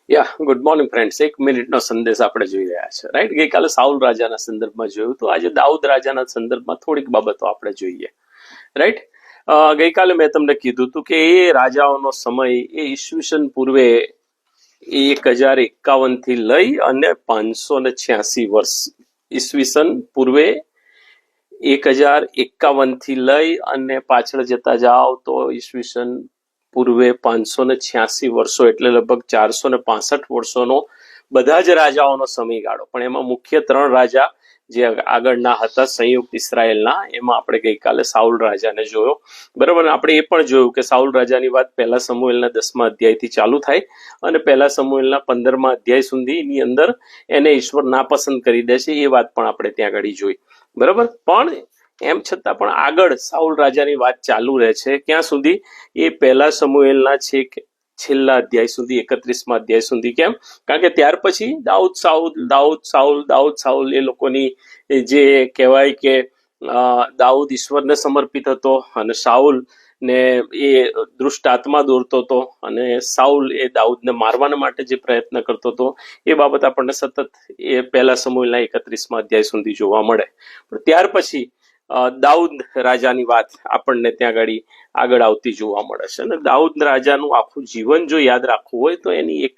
Good morning friends. 1 મિનિટનો સંદેશ આપણે જોઈ રહ્યા છે, રાઈટ. ગઈકાલે સાઉલ રાજાના સંદર્ભમાં જોયું તો આજે દાઉદ રાજાના સંદર્ભમાં થોડીક બાબતો આપણે જોઈએ, રાઈટ. ગઈકાલે મેં તમને કીધું હતું કે એ રાજાઓનો સમય એ ઈસવીસન પૂર્વે 1051 થી લઈ અને 586 વર્ષ, ઈસવીસન પૂર્વે 1051 થી લઈ અને પાછળ જતા જાઓ તો ઈસવીસન પૂર્વે 586 વર્ષો, એટલે લગભગ 465 વર્ષોનો બધા જ રાજાઓનો સમયગાળો. પણ એમાં મુખ્ય 3 રાજા જે આગળના હતા સંયુક્ત ઇસરાયેલના, એમાં આપણે ગઈકાલે સાઉલ રાજાને જોયો, બરાબર. આપણે એ પણ જોયું કે સાઉલ રાજાની વાત 1 સમુએલના 10મા અધ્યાયથી ચાલુ થાય અને 1 સમુએલના 15મા અધ્યાય સુધીની અંદર એને ઈશ્વર નાપસંદ કરી દે છે, એ વાત પણ આપણે ત્યાં આગળ જોઈ, બરાબર. પણ એમ છતાં પણ આગળ સાઉલ રાજાની વાત ચાલુ રહે છે. ક્યાં સુધી? એ 1 સમુએલના છેલ્લા અધ્યાય સુધી, 31મા અધ્યાય સુધી. કેમ? કારણ કે ત્યાર પછી દાઉદ સાઉલ એ લોકોની જે કહેવાય કે દાઉદ ઈશ્વરને સમર્પિત હતો અને સાઉલ ને એ દુષ્ટ આત્મા દોરતો હતો અને સાઉલ એ દાઉદને મારવાના માટે જે પ્રયત્ન કરતો હતો, એ બાબત આપણને સતત એ 1 સમુએલના 31મા અધ્યાય સુધી જોવા મળે. પણ ત્યાર પછી દાઉદ રાજાની વાત આપણને ત્યાં આગળ આવતી જોવા મળે છે. અને દાઉદ રાજાનું આખું જીવન જો યાદ રાખવું હોય તો એની એક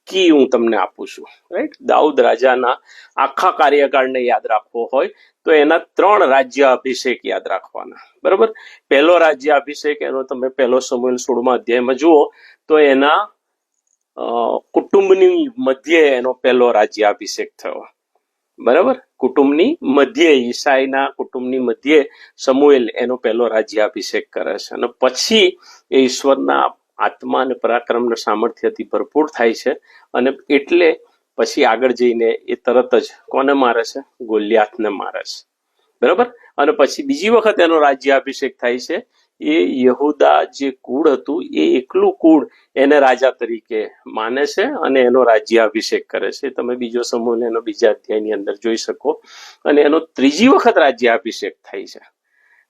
કી હું તમને આપું છું, રાઈટ. દાઉદ રાજાના આખા કાર્યકાળને યાદ રાખવો હોય તો એના 3 રાજ્ય અભિષેક યાદ રાખવાના, બરાબર. પહેલો રાજ્ય અભિષેક એનો તમે 1 સમુએલ 16મા અધ્યાયમાં જુઓ તો એના કુટુંબની મધ્યે એનો પહેલો રાજ્ય અભિષેક થયો, બરાબર. કુટુંબની મધ્યે, ઈસાઈના કુટુંબની મધ્યે સમુએલ એનો પહેલો રાજ્યાભિષેક કરે છે અને પછી એ ઈશ્વરના આત્મા અને પરાક્રમના સામર્થ્યથી ભરપૂર થાય છે અને એટલે પછી આગળ જઈને એ તરત જ કોને મારે છે? ગોલિયાથને મારે છે, બરાબર. અને પછી બીજી વખત એનો રાજ્યાભિષેક થાય છે. એ યહૂદા જે કુળ હતું એ એકલું કુળ એને રાજા તરીકે માને છે અને એનો રાજ્યાભિષેક કરે છે. તમે 2 સમૂહ એનો 2 અધ્યાયની અંદર જોઈ શકો. અને એનો 3જી વખત રાજ્યાભિષેક થાય છે,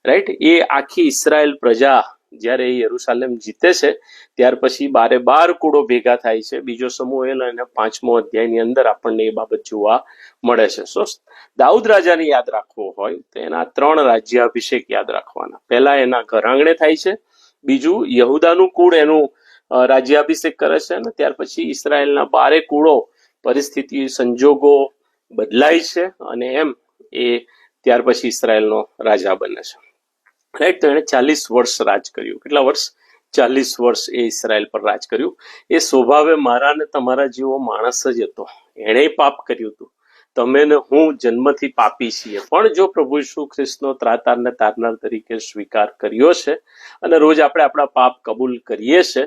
રાઈટ. એ આખી ઇસરાયેલ પ્રજા જ્યારે યરુશાલેમ જીતે છે ત્યાર પછી 12 કુળો ભેગા થાય છે. 2 સમૂહેલ અને 5મો અધ્યાયની અંદર આપણને એ બાબત જોવા મળે છે. સો દાઉદ રાજાને યાદ રાખવો હોય તો એના 3 રાજ્યાભિષેક યાદ રાખવાના. પહેલા એના ઘર આંગણે થાય છે, બીજું યહૂદાનું કુળ એનું રાજ્યાભિષેક કરે છે અને ત્યાર પછી ઇસરાયેલના 12 કુળો પરિસ્થિતિ સંજોગો બદલાય છે અને એમ એ ત્યાર પછી ઇસરાયેલનો રાજા બને છે, રાઈટ. તો એને 40 વર્ષ રાજ કર્યું. કેટલા વર્ષ? 40 વર્ષ એ ઇસરાયેલ પર રાજ કર્યું. એ સ્વભાવે મારા ને તમારા જેવો માણસ જ હતો. એણે પાપ કર્યું હતું. તમે ને હું જન્મથી પાપી છીએ, પણ જો પ્રભુ ઈસુ ખ્રિસ્તનો ત્રાતાર ને તારનાર તરીકે સ્વીકાર કર્યો છે અને રોજ આપણે આપણા પાપ કબૂલ કરીએ છે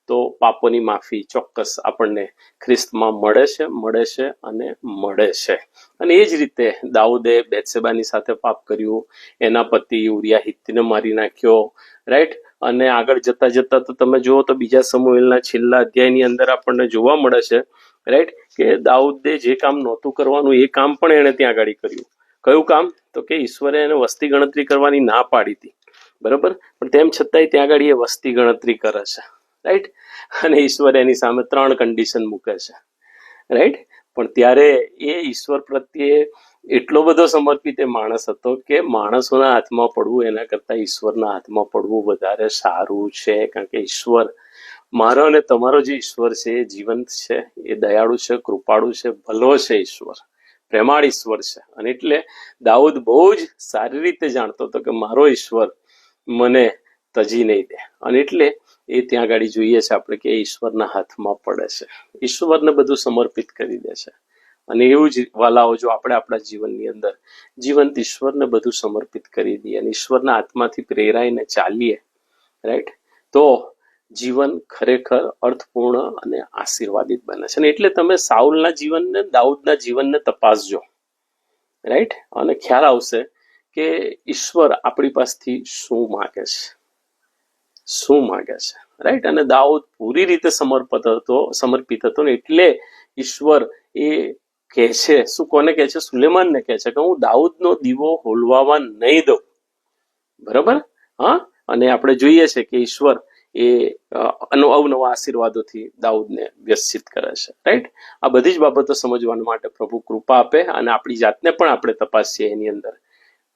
તો પાપોની માફી ચોક્કસ આપણને ખ્રિસ્તમાં મળે છે અને મળે છે. અને એ જ રીતે દાઉદે બેત્સેબાની સાથે પાપ કર્યું, એના પતિ ઉરિયા હિત્તીને મારી નાખ્યો, રાઈટ. અને આગળ જતા તો તમે જુઓ તો 2 સમુએલના છેલ્લા અધ્યાયની અંદર આપણને જોવા મળે છે, રાઈટ, કે દાઉદે જે કામ નહોતું કરવાનું એ કામ પણ એને ત્યાં આગળ કર્યું. કયું કામ? તો કે ઈશ્વરે એને વસ્તી ગણતરી કરવાની ના પાડી હતી, બરાબર. પણ તેમ છતાંય ત્યાં આગળ એ વસ્તી ગણતરી કરે છે, રાઈટ. અને ઈશ્વર એની સામે 3 કન્ડિશન મૂકે છે, રાઈટ. પણ ત્યારે એ ઈશ્વર પ્રત્યે એટલો બધો સમર્પિત એ માણસ હતો કે માણસોના હાથમાં પડવું એના કરતા ઈશ્વરના હાથમાં પડવું વધારે સારું છે. કારણ કે ઈશ્વર, મારો અને તમારો જે ઈશ્વર છે એ જીવંત છે, એ દયાળુ છે, કૃપાળુ છે, ભલો છે, ઈશ્વર પ્રેમાળ ઈશ્વર છે. અને એટલે દાઉદ બહુ જ સારી રીતે જાણતો હતો કે મારો ઈશ્વર મને તજી નહીં દે. અને એટલે એ ત્યાં આગળ જોઈએ છે આપણે કે ઈશ્વરના હાથમાં પડે છે, ઈશ્વરને બધું સમર્પિત કરી દે છે. અને એવું જ વાલાઓ, જો આપણે આપણા જીવનની અંદર જીવંત ઈશ્વરને બધું સમર્પિત કરી દઈએ અને ઈશ્વરના આત્માથી પ્રેરાઈને ચાલીએ, રાઈટ, તો જીવન ખરેખર અર્થપૂર્ણ અને આશીર્વાદિત બને છે. અને એટલે તમે સાઉલના જીવનને, દાઉદના જીવનને તપાસજો, રાઈટ. અને ખ્યાલ આવશે કે ઈશ્વર આપણી પાસેથી શું માગે છે, રાઈટ. અને દાઉદ પૂરી રીતે સમર્પિત હતો ને એટલે ઈશ્વર એ કહે છે, શું કોને કહે છે? સુલેમાનને કહે છે કે હું દાઉદનો દીવો હોલવાવા નહીં દઉં, બરાબર. હા. અને આપણે જોઈએ છે કે ઈશ્વર એ અવનવા આશીર્વાદોથી દાઉદને વ્યવસ્થિત કરે છે. રાઈટ, આ બધી જ બાબતો સમજવા માટે પ્રભુ કૃપા આપે અને આપણી જાતને પણ આપણે તપાસીએ એની અંદર.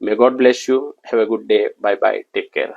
મે God bless you. Have a good day. Bye bye. Take care.